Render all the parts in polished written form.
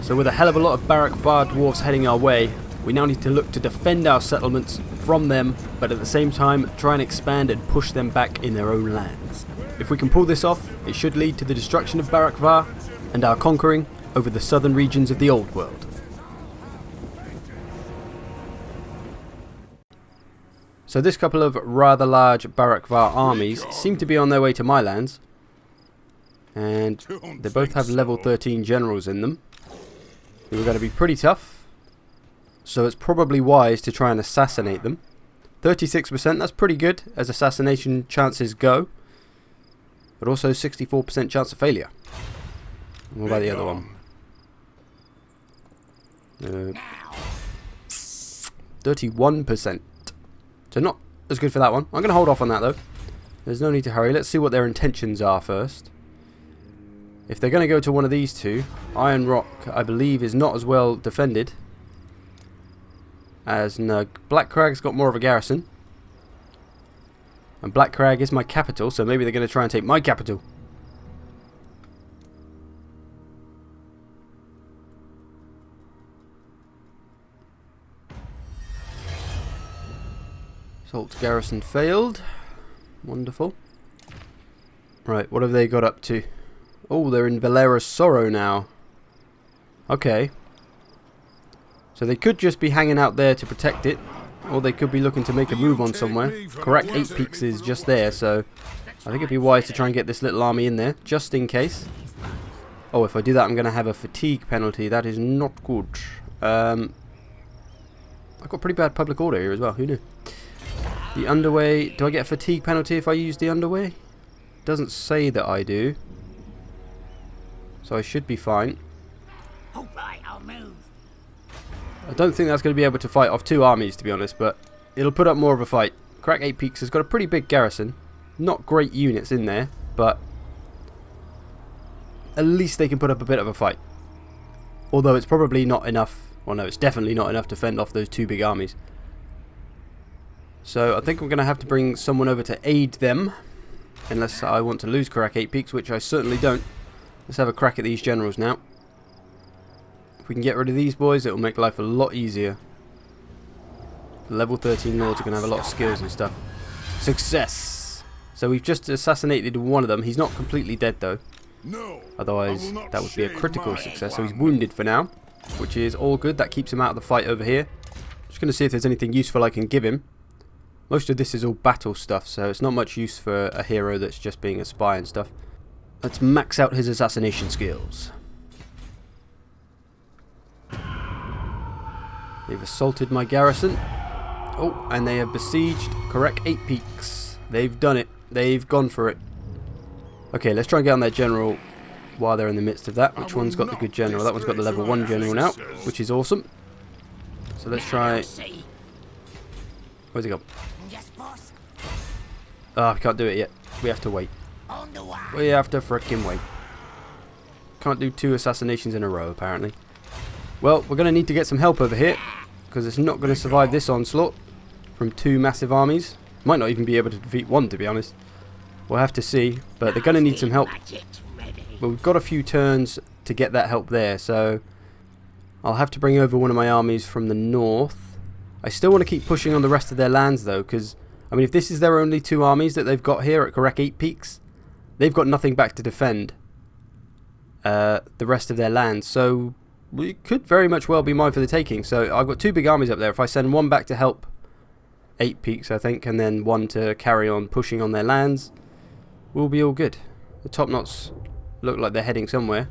So with a hell of a lot of Barak Varr dwarves heading our way, we now need to look to defend our settlements from them, but at the same time try and expand and push them back in their own lands. If we can pull this off, it should lead to the destruction of Barak Varr and our conquering over the southern regions of the Old World. So this couple of rather large Barak Varr armies seem to be on their way to my lands, and they both have level 13 generals in them, who are going to be pretty tough, so it's probably wise to try and assassinate them. 36%, that's pretty good as assassination chances go, but also 64% chance of failure. And what about the other one? 31%. So not as good for that one. I'm going to hold off on that though. There's no need to hurry. Let's see what their intentions are first. If they're going to go to one of these two, Iron Rock, I believe, is not as well defended as Black Crag's got more of a garrison. And Black Crag is my capital, so maybe they're going to try and take my capital. Assault garrison failed. Wonderful. Right, what have they got up to? Oh, they're in Valera's Sorrow now. Okay. So they could just be hanging out there to protect it, or they could be looking to make a move on somewhere. Correct, 8 Peaks is just there, so I think it'd be wise to try and get this little army in there, just in case. Oh, if I do that, I'm going to have a fatigue penalty. That is not good. I've got pretty bad public order here as well. Who knew? The underway. Do I get a fatigue penalty if I use the underway? Doesn't say that I do. So I should be fine. Alright, I'll move. I don't think that's going to be able to fight off 2 armies, to be honest, but it'll put up more of a fight. Crack 8 Peaks has got a pretty big garrison. Not great units in there, but at least they can put up a bit of a fight. Although it's probably not enough. Well, no, it's definitely not enough to fend off those 2 big armies. So I think I'm going to have to bring someone over to aid them. Unless I want to lose Crack 8 Peaks, which I certainly don't. Let's have a crack at these generals now. If we can get rid of these boys, it will make life a lot easier. The level 13 lords are going to have a lot of skills and stuff. Success! So we've just assassinated one of them. He's not completely dead though. Otherwise, that would be a critical success. So he's wounded for now, which is all good. That keeps him out of the fight over here. Just going to see if there's anything useful I can give him. Most of this is all battle stuff, so it's not much use for a hero that's just being a spy and stuff. Let's max out his assassination skills. They've assaulted my garrison. Oh, and they have besieged Correct 8 Peaks. They've done it. They've gone for it. Okay, let's try and get on their general while they're in the midst of that. Which one's got the good general? That one's got the level 1 general now, which is awesome. So let's try... Where's he gone? Ah, we can't do it yet. We have to wait. We have to frickin' wait. Can't do 2 assassinations in a row, apparently. Well, we're going to need to get some help over here, because it's not going to survive this onslaught from 2 massive armies. Might not even be able to defeat 1, to be honest. We'll have to see, but they're going to need some help. But we've got a few turns to get that help there, so I'll have to bring over one of my armies from the north. I still want to keep pushing on the rest of their lands, though, because, I mean, if this is their only 2 armies that they've got here at Correct 8 Peaks, they've got nothing back to defend the rest of their lands, so we could very much well be mine for the taking. So I've got 2 big armies up there. If I send one back to help 8 Peaks, I think, and then one to carry on pushing on their lands, we'll be all good. The top knots look like they're heading somewhere.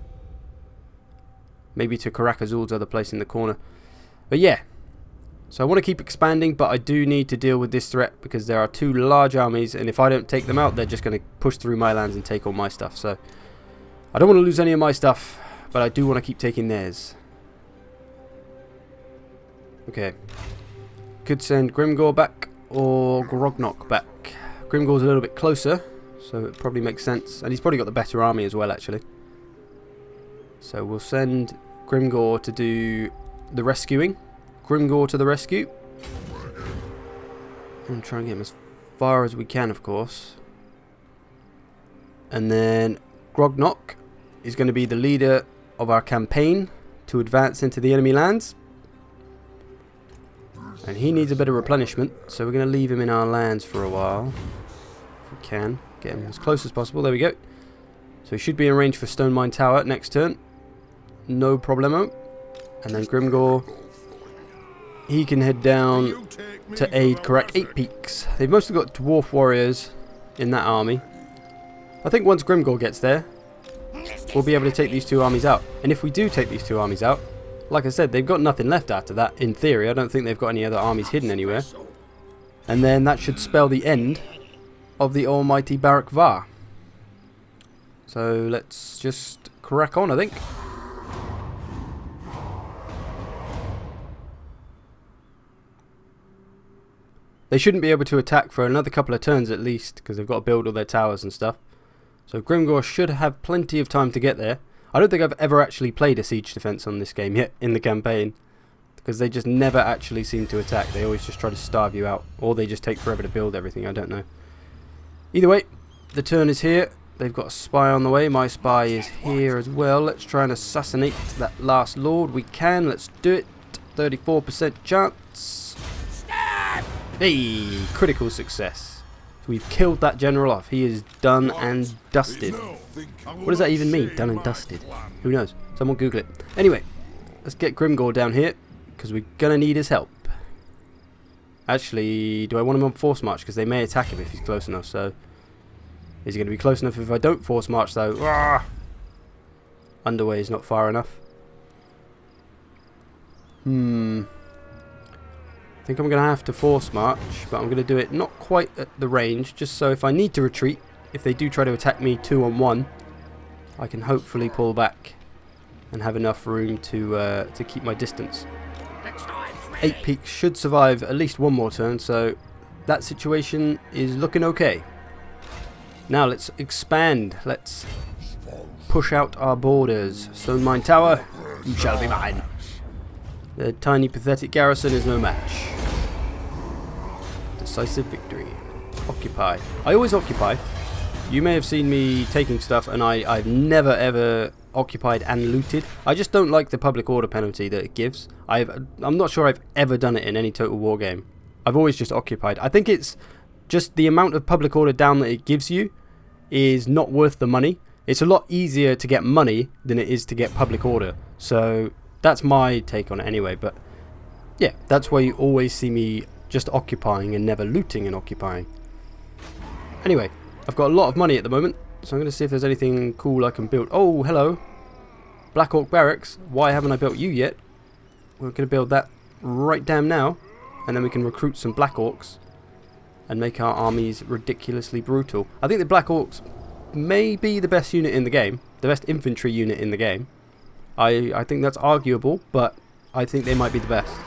Maybe to Karakazul's other place in the corner. But yeah, so I want to keep expanding, but I do need to deal with this threat because there are 2 large armies, and if I don't take them out, they're just going to push through my lands and take all my stuff. So I don't want to lose any of my stuff, but I do want to keep taking theirs. Okay. Could send Grimgor back or Grognok back. Grimgor's a little bit closer, so it probably makes sense. And he's probably got the better army as well, actually. So we'll send Grimgor to do the rescuing. Grimgor to the rescue. And try and get him as far as we can, of course. And then Grognok is going to be the leader of our campaign to advance into the enemy lands. And he needs a bit of replenishment, so we're going to leave him in our lands for a while. If we can. Get him as close as possible. There we go. So he should be in range for Stone Mine Tower next turn. No problemo. And then Grimgor, he can head down to aid correct 8 Peaks. They've mostly got dwarf warriors in that army. I think once Grimgor gets there, we'll be able to take these 2 armies out. And if we do take these 2 armies out, like I said, they've got nothing left after that, in theory. I don't think they've got any other armies hidden anywhere. And then that should spell the end of the almighty Barak Varr. So let's just crack on, I think. They shouldn't be able to attack for another couple of turns at least, because they've got to build all their towers and stuff. So Grimgor should have plenty of time to get there. I don't think I've ever actually played a siege defense on this game yet in the campaign, because they just never actually seem to attack. They always just try to starve you out, or they just take forever to build everything. I don't know. Either way, the turn is here. They've got a spy on the way. My spy is here as well. Let's try and assassinate that last lord. We can. Let's do it. 34% chance. Hey, critical success. We've killed that general off. He is done and dusted. What does that even mean? Done and dusted. Who knows? Someone Google it. Anyway, let's get Grimgor down here, because we're going to need his help. Actually, do I want him on force march? Because they may attack him if he's close enough. So, is he going to be close enough if I don't force march though? Ah! Underway is not far enough. I think I'm going to have to force march, but I'm going to do it not quite at the range, just so if I need to retreat, if they do try to attack me 2-on-1, I can hopefully pull back and have enough room to keep my distance. 8 Peaks should survive at least one more turn, so that situation is looking okay. Now let's expand. Let's push out our borders. Stone Mine Tower, you shall be mine. The tiny pathetic garrison is no match. Decisive victory. Occupy. I always occupy. You may have seen me taking stuff, and I've never ever occupied and looted. I just don't like the public order penalty that it gives. I'm not sure I've ever done it in any Total War game. I've always just occupied. I think it's just the amount of public order down that it gives you is not worth the money. It's a lot easier to get money than it is to get public order. So that's my take on it anyway, but yeah, that's why you always see me just occupying and never looting and occupying. Anyway, I've got a lot of money at the moment, so I'm going to see if there's anything cool I can build. Oh, hello. Black Orc Barracks. Why haven't I built you yet? We're going to build that right down now, and then we can recruit some Black Orcs and make our armies ridiculously brutal. I think the Black Orcs may be the best unit in the game, the best infantry unit in the game. I think that's arguable, but I think they might be the best.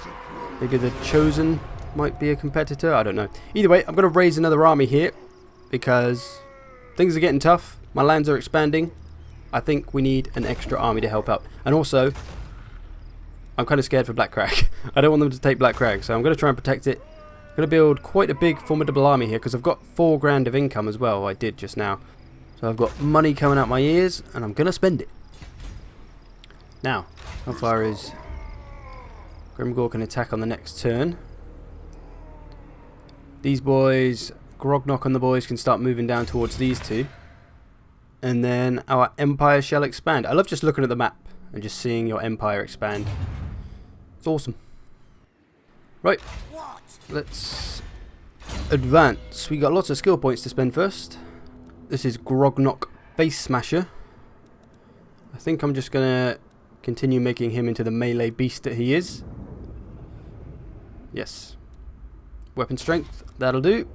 Maybe the Chosen might be a competitor, I don't know. Either way, I'm going to raise another army here, because things are getting tough. My lands are expanding. I think we need an extra army to help out. And also, I'm kind of scared for Black Crag. I don't want them to take Black Crag, so I'm going to try and protect it. I'm going to build quite a big formidable army here, because I've got 4 grand of income as well. I did just now. So I've got money coming out my ears, and I'm going to spend it. Now, how far is Grimgor can attack on the next turn? These boys, Grognok and the boys can start moving down towards these 2. And then our empire shall expand. I love just looking at the map and just seeing your empire expand. It's awesome. Right, let's advance. We got lots of skill points to spend first. This is Grognok Face Smasher. I think I'm just going to continue making him into the melee beast that he is. Yes. Weapon strength, that'll do.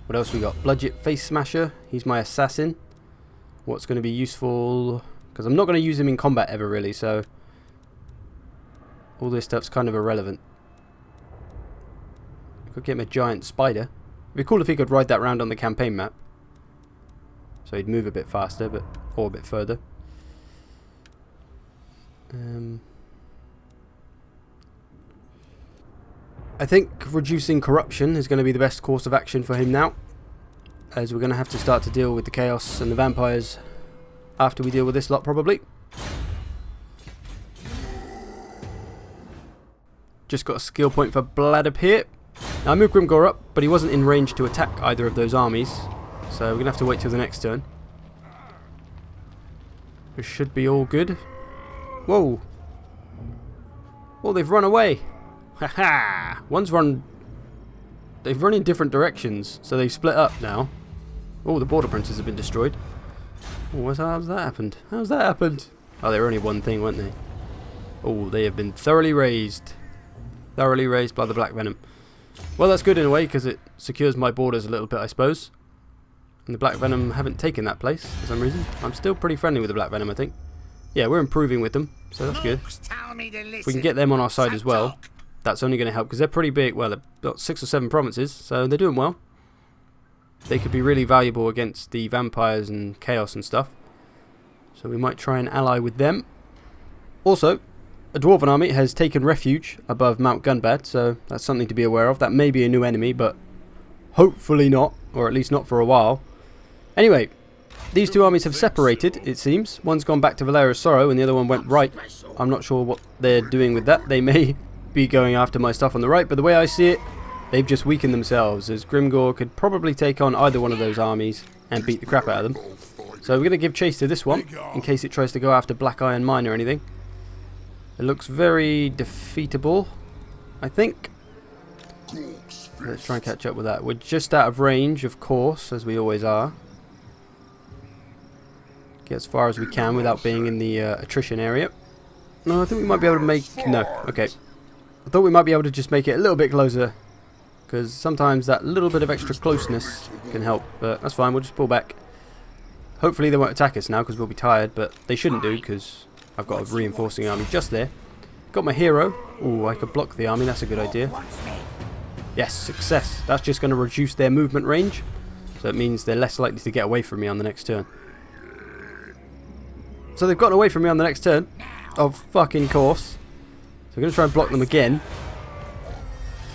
What else we got? Bludget Face Smasher, he's my assassin. What's going to be useful? Because I'm not going to use him in combat ever really, so all this stuff's kind of irrelevant. Could get him a giant spider. It'd be cool if he could ride that around on the campaign map. So he'd move a bit faster, but or a bit further. I think reducing corruption is going to be the best course of action for him now, as we're going to have to start to deal with the chaos and the vampires after we deal with this lot probably. just got a skill point for Blad up here. Now I moved Grimgor up, but he wasn't in range to attack either of those armies. So we're going to have to wait till the next turn. It should be all good. Whoa. Oh, they've run away. Haha. One's run... They've run in different directions, so they've split up now. Oh, the border princes have been destroyed. Oh, how's that happened? How's that happened? Oh, they were only one thing, weren't they? Oh, they have been thoroughly razed. Thoroughly razed by the Black Venom. Well, that's good in a way, because it secures my borders a little bit, I suppose. And the Black Venom haven't taken that place, for some reason. I'm still pretty friendly with the Black Venom, I think. Yeah, we're improving with them, so that's good. If we can get them on our side as well, that's only going to help, because they're pretty big. Well, they've got 6 or 7 provinces, so they're doing well. They could be really valuable against the vampires and chaos and stuff. So we might try and ally with them. Also, a Dwarven army has taken refuge above Mount Gunbad, so that's something to be aware of. That may be a new enemy, but hopefully not, or at least not for a while. Anyway, these two armies have separated, it seems. One's gone back to Valera's Sorrow, and the other one went right. I'm not sure what they're doing with that. They may be going after my stuff on the right, but the way I see it, they've just weakened themselves, as Grimgor could probably take on either one of those armies and beat the crap out of them. So we're going to give chase to this one, in case it tries to go after Black Iron Mine or anything. It looks very defeatable, I think. Let's try and catch up with that. We're just out of range, of course, as we always are. Get as far as we can without being in the attrition area. No, I think we might be able to make... No, okay. I thought we might be able to just make it a little bit closer, because sometimes that little bit of extra closeness can help, but that's fine, we'll just pull back. Hopefully they won't attack us now, because we'll be tired, but they shouldn't do, because I've got a reinforcing army just there. Got my hero. Ooh, I could block the army, that's a good idea. Yes, success. That's just going to reduce their movement range, so it means they're less likely to get away from me on the next turn. So they've gotten away from me on the next turn, of fucking course. So I'm going to try and block them again.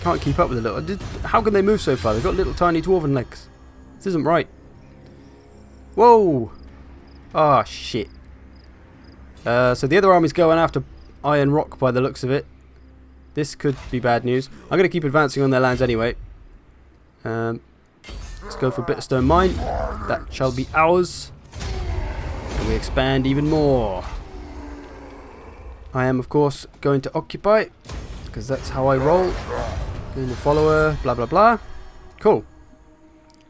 Can't keep up with the little... How can they move so far? They've got little tiny dwarven legs. This isn't right. Whoa! Ah, shit. So the other army's going after Iron Rock by the looks of it. This could be bad news. I'm going to keep advancing on their lands anyway. Let's go for Bitterstone Mine. That shall be ours. And we expand even more. I am, of course, going to occupy, because that's how I roll. Being a follower, blah blah blah. Cool.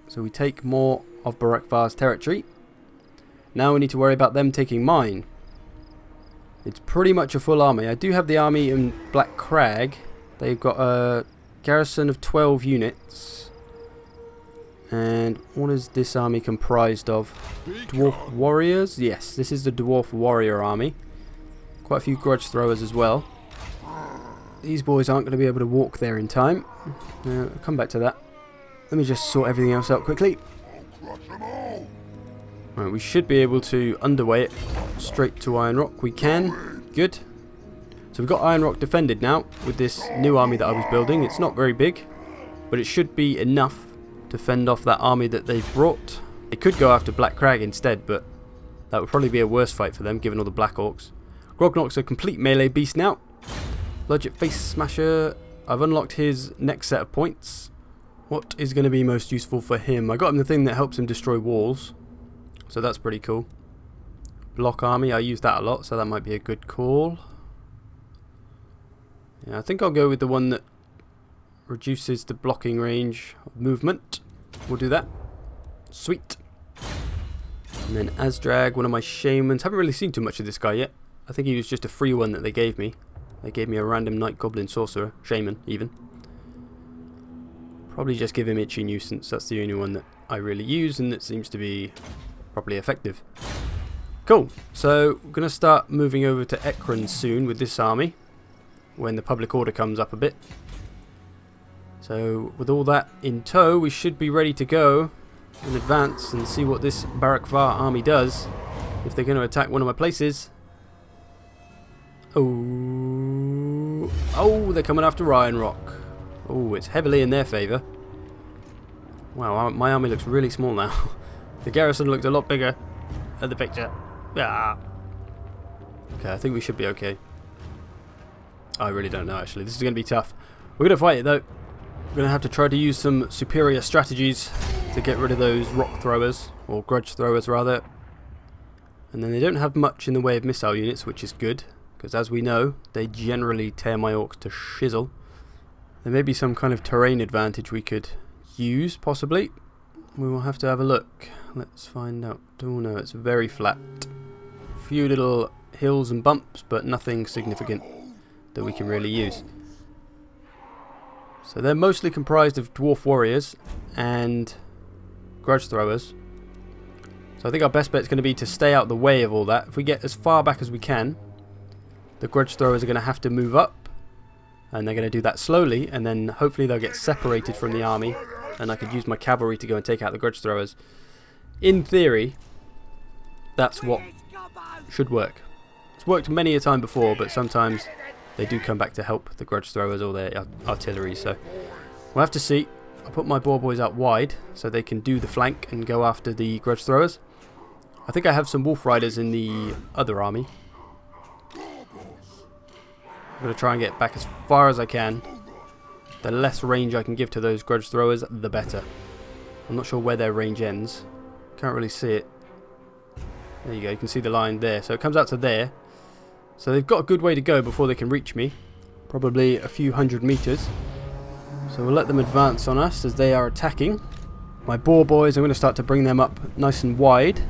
So we take more of Barak Varr's territory. Now we need to worry about them taking mine. It's pretty much a full army. I do have the army in Black Crag. They've got a garrison of 12 units. And what is this army comprised of? Dwarf warriors? Yes, this is the Dwarf warrior army. Quite a few grudge throwers as well. These boys aren't going to be able to walk there in time. I'll come back to that. Let me just sort everything else out quickly. Right, we should be able to underway it straight to Iron Rock. We can. Good. So we've got Iron Rock defended now with this new army that I was building. It's not very big, but it should be enough to fend off that army that they've brought. They could go after Black Crag instead, but that would probably be a worse fight for them given all the Black Orcs. Grognok's a complete melee beast now. Bludget Face Smasher. I've unlocked his next set of points. What is going to be most useful for him? I got him the thing that helps him destroy walls. So that's pretty cool. Block Army, I use that a lot, so that might be a good call. Yeah, I think I'll go with the one that reduces the blocking range of movement. We'll do that. Sweet. And then Azdrag, one of my shamans. Haven't really seen too much of this guy yet. I think he was just a free one that they gave me. They gave me a random Night Goblin Sorcerer, Shaman even. Probably just give him Itchy Nuisance, that's the only one that I really use and that seems to be properly effective. Cool, so we're going to start moving over to Ekron soon with this army, when the public order comes up a bit. So with all that in tow, we should be ready to go in advance and see what this Barak Varr army does, if they're going to attack one of my places. Oh, they're coming after Iron Rock. Oh, it's heavily in their favour. Wow, my army looks really small now. The garrison looked a lot bigger at the picture. Ah. Okay, I think we should be okay. I really don't know, actually. This is going to be tough. We're going to fight it, though. We're going to have to try to use some superior strategies to get rid of those rock throwers, or grudge throwers, rather. And then they don't have much in the way of missile units, which is good, because as we know, they generally tear my orcs to shizzle. There may be some kind of terrain advantage we could use, possibly. We will have to have a look. Let's find out. Oh no, it's very flat. A few little hills and bumps, but nothing significant that we can really use. So they're mostly comprised of dwarf warriors and grudge throwers. So I think our best bet is going to be to stay out the way of all that. If we get as far back as we can, the grudge throwers are going to have to move up. And they're going to do that slowly, and then hopefully they'll get separated from the army, and I could use my cavalry to go and take out the grudge throwers. In theory, that's what should work. It's worked many a time before, but sometimes they do come back to help the grudge throwers or their artillery, so we'll have to see. I'll put my boar boys out wide so they can do the flank and go after the grudge throwers. I think I have some wolf riders in the other army. I'm going to try and get back as far as I can. The less range I can give to those grudge throwers, the better. I'm not sure where their range ends. Can't really see it. There you go, you can see the line there. So it comes out to there. So they've got a good way to go before they can reach me. Probably a few hundred meters. So we'll let them advance on us as they are attacking. My boar boys, I'm going to start to bring them up nice and wide.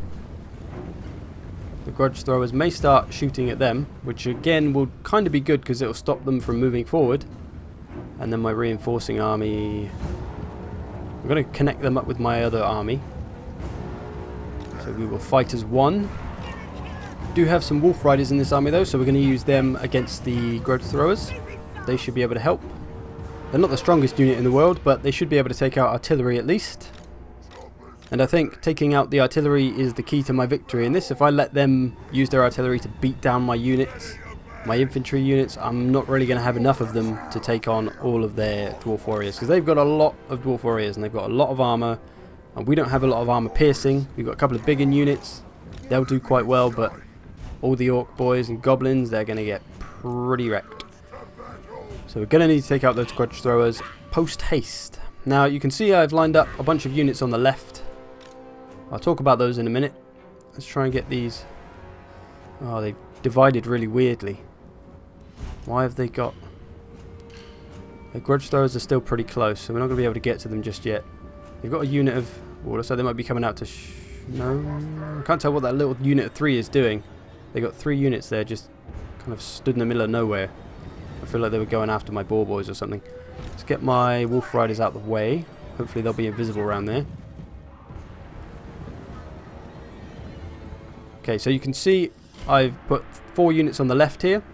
The grudge throwers may start shooting at them, which again will kind of be good because it will stop them from moving forward. And then my reinforcing army, I'm going to connect them up with my other army. So we will fight as one. Do have some wolf riders in this army though, so we're going to use them against the grudge throwers. They should be able to help. They're not the strongest unit in the world, but they should be able to take out artillery at least. And I think taking out the artillery is the key to my victory in this. If I let them use their artillery to beat down my units, my infantry units, I'm not really going to have enough of them to take on all of their dwarf warriors. Because they've got a lot of dwarf warriors and they've got a lot of armor. And we don't have a lot of armor piercing. We've got a couple of bigger units. They'll do quite well, but all the orc boys and goblins, they're going to get pretty wrecked. So we're going to need to take out those grudge throwers post haste. Now you can see I've lined up a bunch of units on the left. I'll talk about those in a minute. Let's try and get these. Oh, they've divided really weirdly. Why have they got... The grudge throwers are still pretty close, so we're not going to be able to get to them just yet. They've got a unit of water, so they might be coming out to... No, I can't tell what that little unit of 3 is doing. They got 3 units there just kind of stood in the middle of nowhere. I feel like they were going after my boar boys or something. Let's get my wolf riders out of the way. Hopefully they'll be invisible around there. Okay, so you can see I've put 4 units on the left here.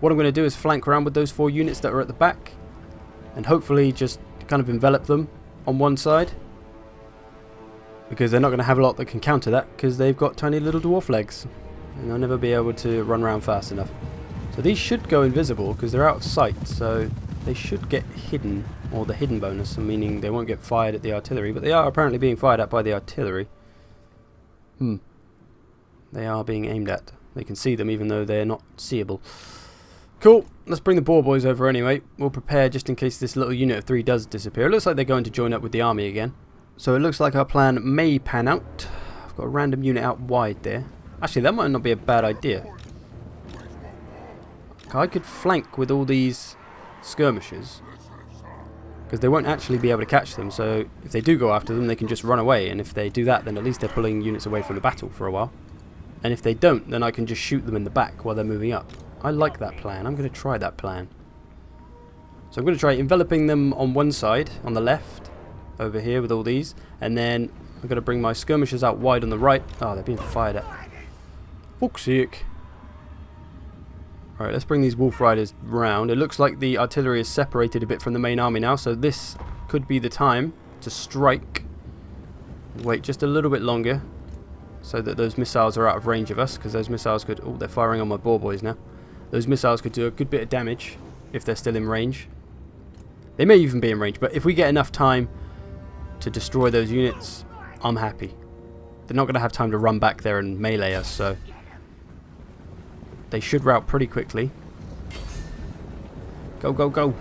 What I'm going to do is flank around with those 4 units that are at the back and hopefully just kind of envelop them on one side, because they're not going to have a lot that can counter that because they've got tiny little dwarf legs and they'll never be able to run around fast enough. So these should go invisible because they're out of sight, so they should get hidden, or the hidden bonus, meaning they won't get fired at the artillery, but they are apparently being fired at by the artillery. They are being aimed at. They can see them even though they're not seeable. Cool. Let's bring the boar boys over anyway. We'll prepare just in case this little unit of 3 does disappear. It looks like they're going to join up with the army again. So it looks like our plan may pan out. I've got a random unit out wide there. Actually, that might not be a bad idea. I could flank with all these skirmishers, because they won't actually be able to catch them. So if they do go after them, they can just run away. And if they do that, then at least they're pulling units away from the battle for a while. And if they don't, then I can just shoot them in the back while they're moving up. I like that plan. I'm going to try that plan. So I'm going to try enveloping them on one side, on the left, over here with all these. And then I'm going to bring my skirmishers out wide on the right. Oh, they're being fired at. Fuck's sake. Alright, let's bring these wolf riders round. It looks like the artillery is separated a bit from the main army now. So this could be the time to strike. Wait just a little bit longer, so that those missiles are out of range of us, because those missiles could... Oh, they're firing on my boar boys now. Those missiles could do a good bit of damage if they're still in range. They may even be in range, but if we get enough time to destroy those units, I'm happy. They're not going to have time to run back there and melee us, so... They should rout pretty quickly. Go, go, go.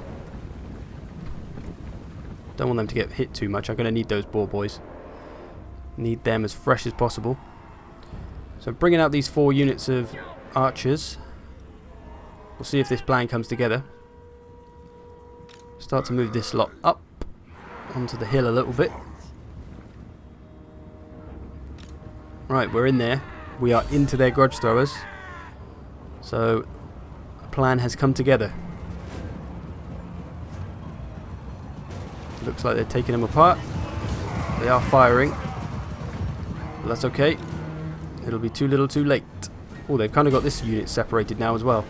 Don't want them to get hit too much. I'm going to need those boar boys. Need them as fresh as possible. So I'm bringing out these 4 units of archers. We'll see if this plan comes together. Start to move this lot up onto the hill a little bit. Right, we're in there. We are into their grudge throwers. So a plan has come together. Looks like they're taking them apart. They are firing. But that's okay. It'll be too little too late. Oh, they've kind of got this unit separated now as well.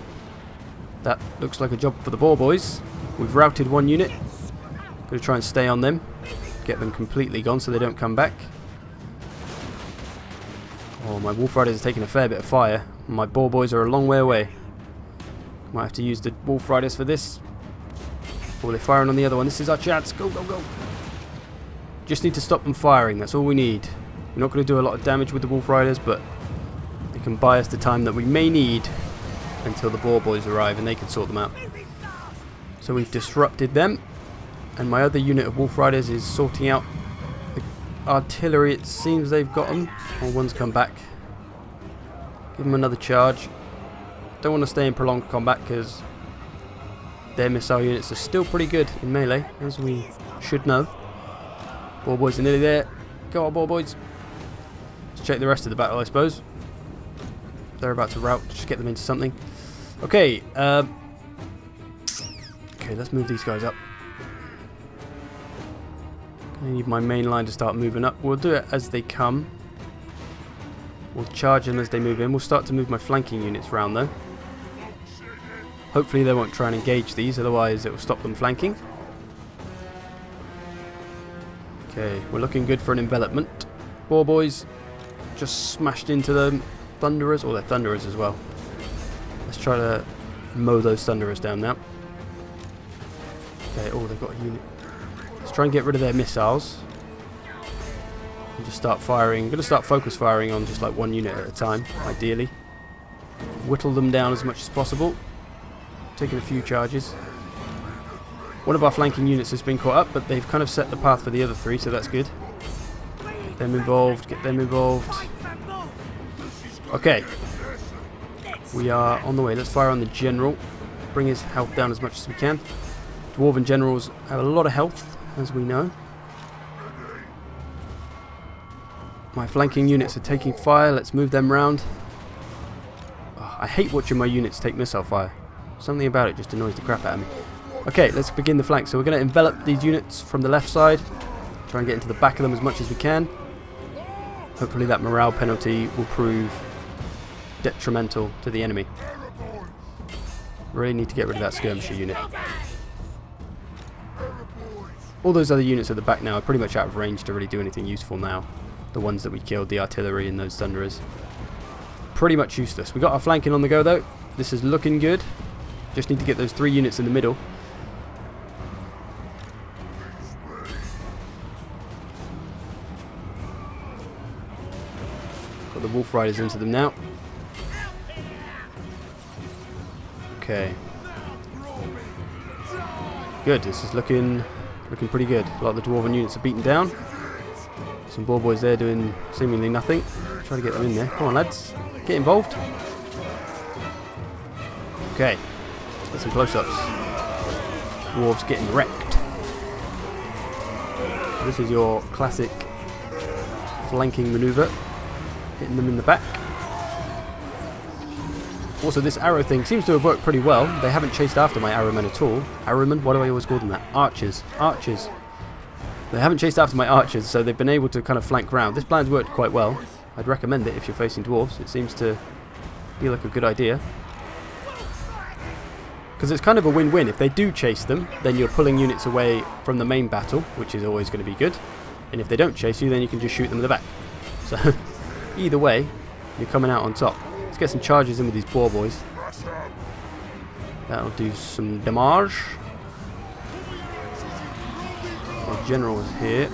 That looks like a job for the boar boys. We've routed 1 unit. Going to try and stay on them. Get them completely gone so they don't come back. Oh, my wolf riders are taking a fair bit of fire. My boar boys are a long way away. Might have to use the wolf riders for this. Oh, they're firing on the other one. This is our chance. Go, go, go. Just need to stop them firing. That's all we need. We're not going to do a lot of damage with the wolf riders, but they can buy us the time that we may need until the boar boys arrive and they can sort them out. So we've disrupted them, and my other unit of wolf riders is sorting out the artillery. It seems they've got them. Oh, one's come back. Give them another charge. Don't want to stay in prolonged combat because their missile units are still pretty good in melee, as we should know. Boar boys are nearly there. Go on, boar boys. Let's check the rest of the battle, I suppose. They're about to rout. Just get them into something. Okay. Okay, let's move these guys up. I need my main line to start moving up. We'll do it as they come. We'll charge them as they move in. We'll start to move my flanking units round though. Hopefully they won't try and engage these, otherwise it will stop them flanking. Okay, we're looking good for an envelopment. Boar boys just smashed into the thunderers, or they're thunderers as well. Let's try to mow those thunderers down now. Okay, oh, they've got a unit. Let's try and get rid of their missiles. And just start firing. I'm going to start focus firing on just like 1 unit at a time, ideally. Whittle them down as much as possible. Taking a few charges. One of our flanking units has been caught up, but they've kind of set the path for the other 3, so that's good. Get them involved, get them involved. Okay. We are on the way. Let's fire on the general. Bring his health down as much as we can. Dwarven generals have a lot of health, as we know. My flanking units are taking fire. Let's move them round. Oh, I hate watching my units take missile fire. Something about it just annoys the crap out of me. Okay, let's begin the flank. So we're going to envelop these units from the left side. Try and get into the back of them as much as we can. Hopefully that morale penalty will prove detrimental to the enemy. Really need to get rid of that skirmisher unit. All those other units at the back now are pretty much out of range to really do anything useful now. The ones that we killed, the artillery and those thunderers. Pretty much useless. We got our flanking on the go though. This is looking good. Just need to get those 3 units in the middle. Got the wolf riders into them now. Okay. Good, this is looking pretty good. A lot of the dwarven units are beaten down. Some boar boys there doing seemingly nothing. Try to get them in there. Come on lads, get involved. Okay. Get some close-ups. Dwarves getting wrecked. This is your classic flanking maneuver. Hitting them in the back. Also, this arrow thing seems to have worked pretty well. They haven't chased after my arrowmen at all. Arrowmen? Why do I always call them that? Archers. Archers. They haven't chased after my archers, so they've been able to kind of flank round. This plan's worked quite well. I'd recommend it if you're facing dwarves. It seems to be like a good idea. Because it's kind of a win-win. If they do chase them, then you're pulling units away from the main battle, which is always going to be good. And if they don't chase you, then you can just shoot them in the back. So, either way, you're coming out on top. Let's get some charges in with these boar boys. That'll do some damage. Our general is here.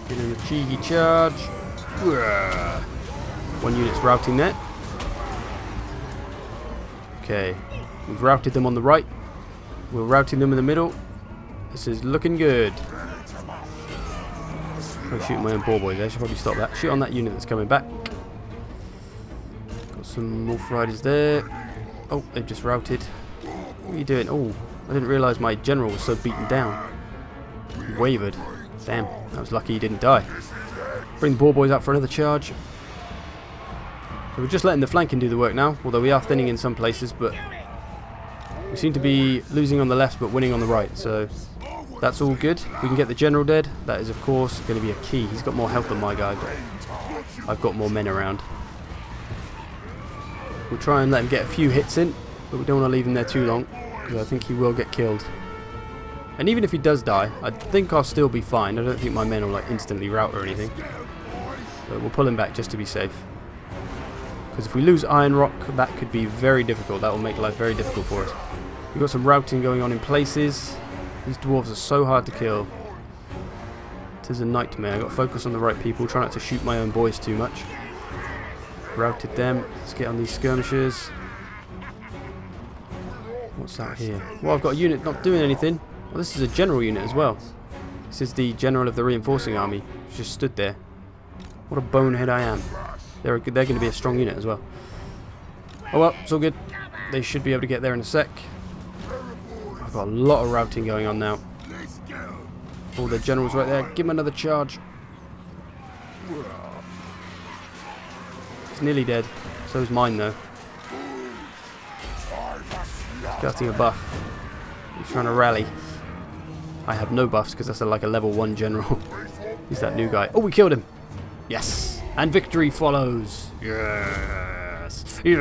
Getting a cheeky charge. 1 unit's routing there. Okay, we've routed them on the right. We're routing them in the middle. This is looking good. I'm shooting my own ball boys. I should probably stop that. Shoot on that unit that's coming back. Got some wolf riders there. Oh, they've just routed. What are you doing? Oh, I didn't realise my general was so beaten down. He wavered. Damn, I was lucky he didn't die. Bring the ball boys out for another charge. So we're just letting the flanking do the work now, although we are thinning in some places, but we seem to be losing on the left but winning on the right, so that's all good. If we can get the general dead, that is of course going to be a key. He's got more health than my guy, but I've got more men around. We'll try and let him get a few hits in, but we don't want to leave him there too long, because I think he will get killed. And even if he does die, I think I'll still be fine. I don't think my men will like instantly rout or anything. But we'll pull him back just to be safe. Because if we lose Iron Rock, that could be very difficult. That will make life very difficult for us. We've got some routing going on in places. These dwarves are so hard to kill. It is a nightmare. I've got to focus on the right people. Try not to shoot my own boys too much. Routed them. Let's get on these skirmishers. What's that here? Well, I've got a unit not doing anything. Well, this is a general unit as well. This is the general of the reinforcing army. Who's just stood there. What a bonehead I am. They're going to be a strong unit as well. Oh well, it's all good. They should be able to get there in a sec. I've got a lot of routing going on now. All the generals right there. Give them another charge. He's nearly dead. So is mine though. Getting a buff. He's trying to rally. I have no buffs because that's like a level 1 general. He's that new guy. Oh, we killed him. Yes. And victory follows. Yes. Yes.